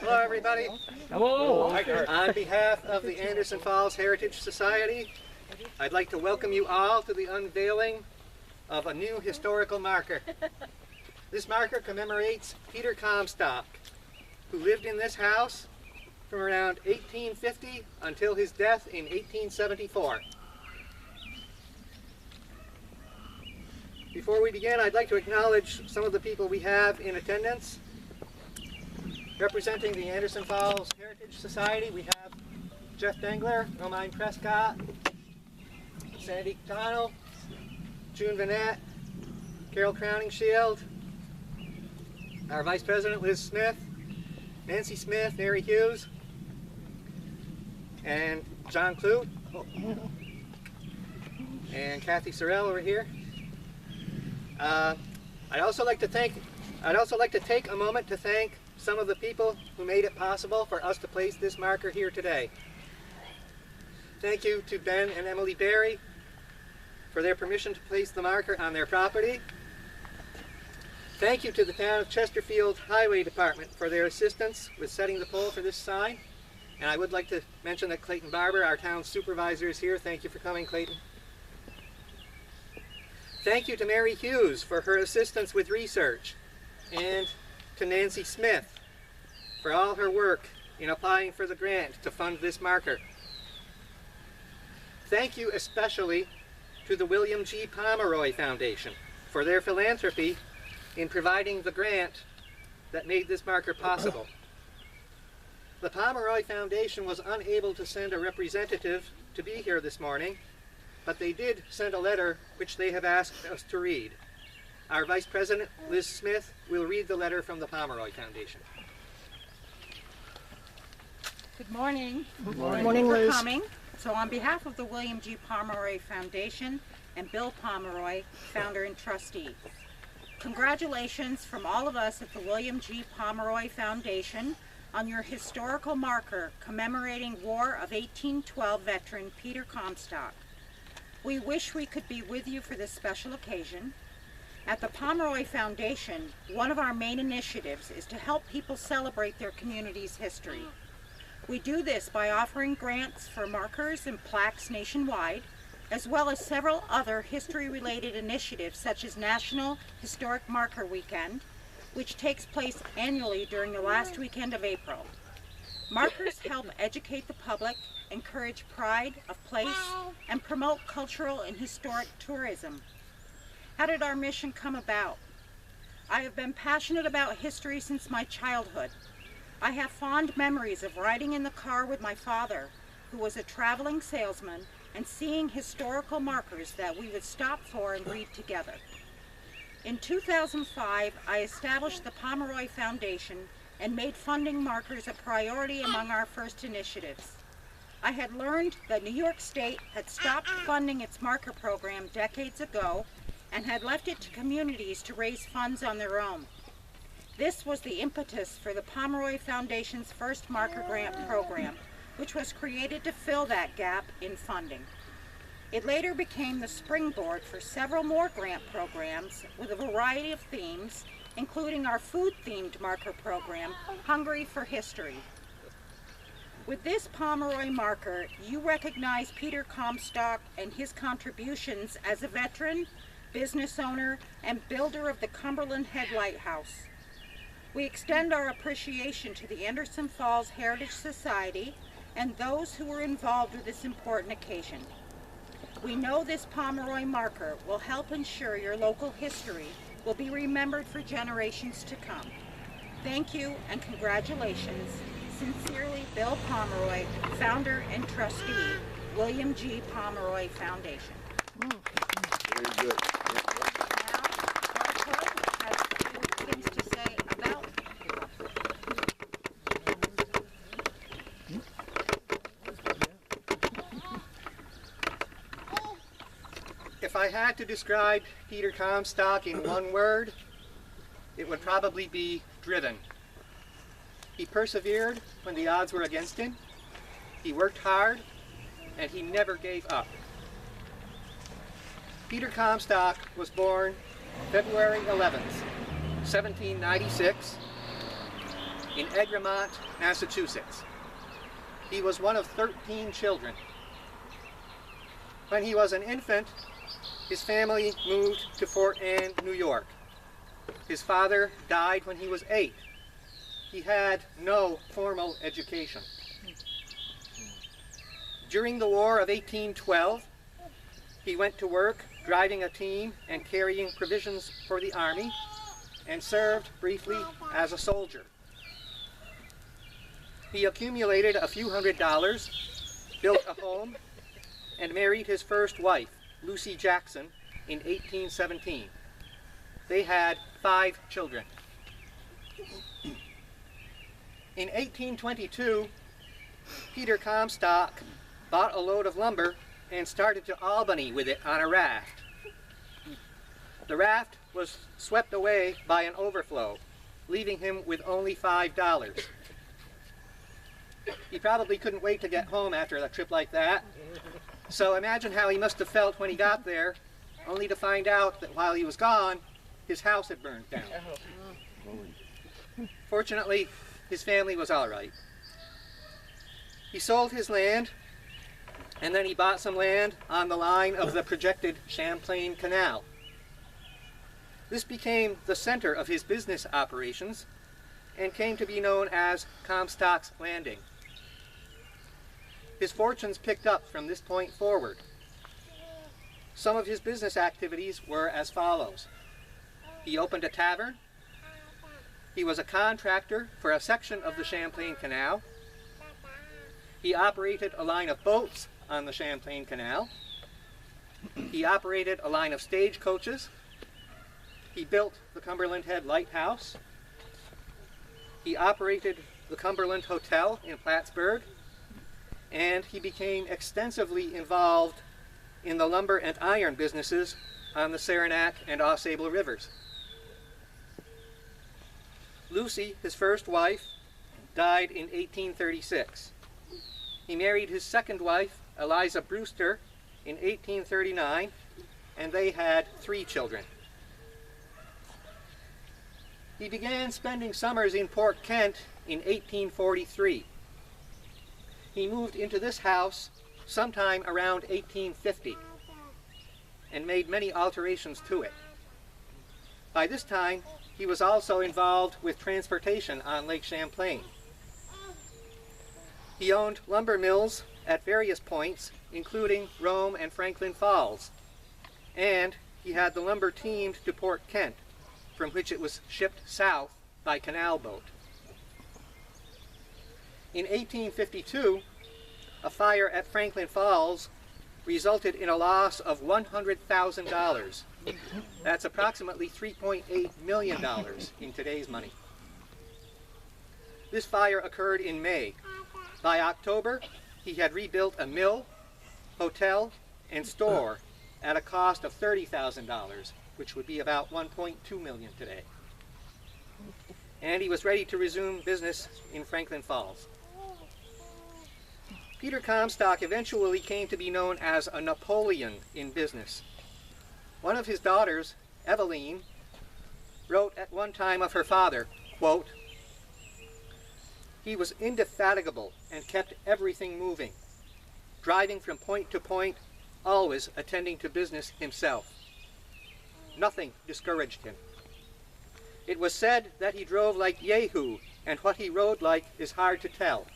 Hello, everybody. Hello. On behalf of the Anderson Falls Heritage Society, I'd like to welcome you all to the unveiling of a new historical marker. This marker commemorates Peter Comstock, who lived in this house from around 1850 until his death in 1874. Before we begin, I'd like to acknowledge some of the people we have in attendance. Representing the Anderson Falls Heritage Society, we have Jeff Dengler, Romine Prescott, Sandy Connell, June Vanette, Carol Crowningshield, our Vice President Liz Smith, Nancy Smith, Mary Hughes, and John Clute, and Kathy Sorrell over here. I'd also like to take a moment to thank some of the people who made it possible for us to place this marker here today. Thank you to Ben and Emily Berry for their permission to place the marker on their property. Thank you to the Town of Chesterfield Highway Department for their assistance with setting the pole for this sign. And I would like to mention that Clayton Barber, our town supervisor, is here. Thank you for coming, Clayton. Thank you to Mary Hughes for her assistance with research, and to Nancy Smith for all her work in applying for the grant to fund this marker. Thank you especially to the William G. Pomeroy Foundation for their philanthropy in providing the grant that made this marker possible. The Pomeroy Foundation was unable to send a representative to be here this morning, but they did send a letter which they have asked us to read. Our Vice President, Liz Smith, will read the letter from the Pomeroy Foundation. Good morning. Good morning. Thank you for Liz. coming. So on behalf of the William G. Pomeroy Foundation and Bill Pomeroy, founder and trustee, congratulations from all of us at the William G. Pomeroy Foundation on your historical marker commemorating War of 1812 veteran Peter Comstock. We wish we could be with you for this special occasion. At the Pomeroy Foundation, one of our main initiatives is to help people celebrate their community's history. We do this by offering grants for markers and plaques nationwide, as well as several other history-related initiatives such as National Historic Marker Weekend, which takes place annually during the last weekend of April. Markers help educate the public, encourage pride of place, and promote cultural and historic tourism. How did our mission come about? I have been passionate about history since my childhood. I have fond memories of riding in the car with my father, who was a traveling salesman, and seeing historical markers that we would stop for and read together. In 2005, I established the Pomeroy Foundation and made funding markers a priority among our first initiatives. I had learned that New York State had stopped funding its marker program decades ago and had left it to communities to raise funds on their own. This was the impetus for the Pomeroy Foundation's first marker grant program, which was created to fill that gap in funding. It later became the springboard for several more grant programs with a variety of themes, including our food-themed marker program, Hungry for History. With this Pomeroy marker, you recognize Peter Comstock and his contributions as a veteran, business owner, and builder of the Cumberland Head lighthouse. We extend our appreciation to the Anderson Falls Heritage Society and those who were involved with this important occasion. We know this Pomeroy marker will help ensure your local history will be remembered for generations to come. Thank you and congratulations. Sincerely, Bill Pomeroy, founder and trustee, William G. Pomeroy Foundation. Very good. Now, Garth Houde has a few things to say about If I had to describe Peter Comstock in one word, it would probably be driven. He persevered when the odds were against him. He worked hard, and he never gave up. Peter Comstock was born February 11th, 1796, in Egremont, Massachusetts. He was one of 13 children. When he was an infant, his family moved to Fort Anne, New York. His father died when he was 8. He had no formal education. During the War of 1812, he went to work driving a team and carrying provisions for the army, and served briefly as a soldier. He accumulated a few $100s, built a home, and married his first wife, Lucy Jackson, in 1817. They had 5 children. In 1822, Peter Comstock bought a load of lumber and started to Albany with it on a raft. The raft was swept away by an overflow, leaving him with only $5. He probably couldn't wait to get home after a trip like that. So imagine how he must have felt when he got there, only to find out that while he was gone, his house had burned down. Fortunately, his family was all right. He sold his land, and then he bought some land on the line of the projected Champlain Canal. This became the center of his business operations and came to be known as Comstock's Landing. His fortunes picked up from this point forward. Some of his business activities were as follows. He opened a tavern. He was a contractor for a section of the Champlain Canal. He operated a line of boats on the Champlain Canal. He operated a line of stagecoaches. He built the Cumberland Head lighthouse. He operated the Cumberland Hotel in Plattsburgh. And he became extensively involved in the lumber and iron businesses on the Saranac and Au Sable rivers. Lucy, his first wife, died in 1836. He married his second wife, Eliza Brewster, in 1839, and they had 3 children. He began spending summers in Port Kent in 1843. He moved into this house sometime around 1850 and made many alterations to it. By this time, he was also involved with transportation on Lake Champlain. He owned lumber mills at various points, including Rome and Franklin Falls, and he had the lumber teamed to Port Kent, from which it was shipped south by canal boat. In 1852, a fire at Franklin Falls resulted in a loss of $100,000. That's approximately $3.8 million in today's money. This fire occurred in May. By October, he had rebuilt a mill, hotel, and store at a cost of $30,000, which would be about $1.2 million today. And he was ready to resume business in Franklin Falls. Peter Comstock eventually came to be known as a Napoleon in business. One of his daughters, Eveline, wrote at one time of her father, quote, "He was indefatigable and kept everything moving, driving from point to point, always attending to business himself. Nothing discouraged him. It was said that he drove like Jehu, and what he rode like is hard to tell.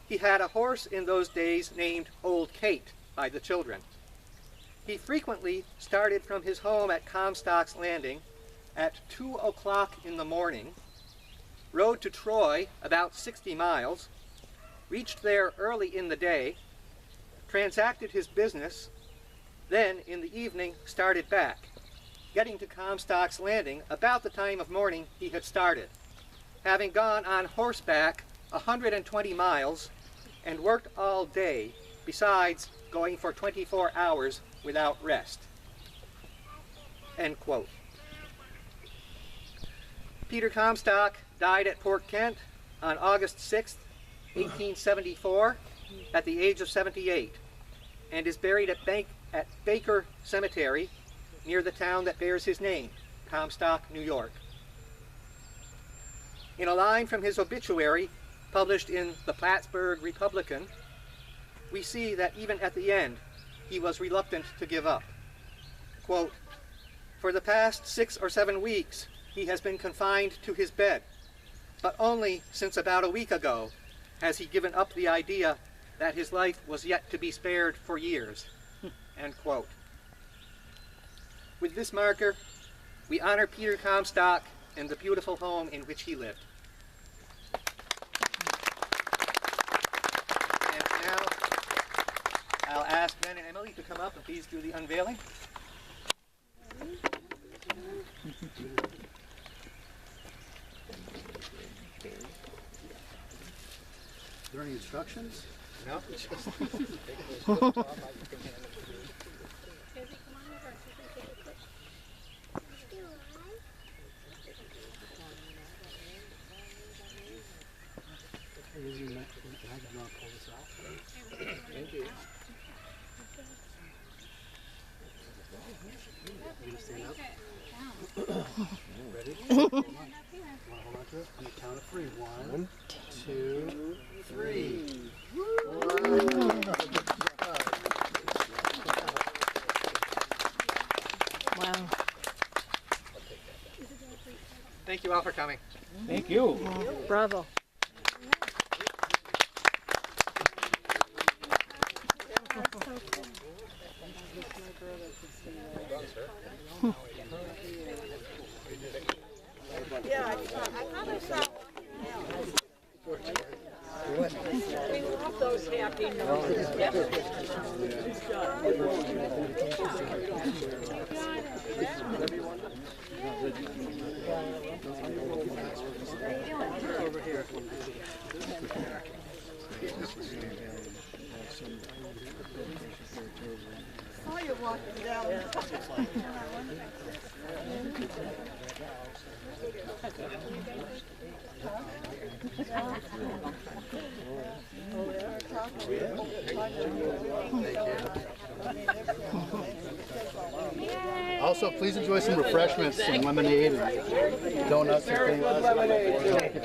He had a horse in those days named Old Kate by the children. He frequently started from his home at Comstock's Landing at 2 o'clock in the morning, rode to Troy about 60 miles, reached there early in the day, transacted his business, then in the evening started back, getting to Comstock's Landing about the time of morning he had started, having gone on horseback 120 miles and worked all day, besides going for 24 hours without rest." End quote. Peter Comstock died at Port Kent on August 6, 1874, at the age of 78, and is buried at Baker Cemetery, near the town that bears his name, Comstock, New York. In a line from his obituary, published in the Plattsburgh Republican, we see that even at the end, he was reluctant to give up. Quote, "For the past 6 or 7 weeks, he has been confined to his bed, but only since about a week ago has he given up the idea that his life was yet to be spared for years." End quote. With this marker, we honor Peter Comstock and the beautiful home in which he lived. And now, I'll ask Ben and Emily to come up and please do the unveiling. Are there any instructions? No? It's just Pull this out. Thank you. You gonna stand up? Ready? Hold on to it. On the count of 3. 1, 2, 3. Wow. Thank you all for coming. Thank you. Bravo. Yeah, I thought I saw. We love those happy notes. Over here. Oh, you're walking down. Also, please enjoy some refreshments, some lemonade, and donuts and things.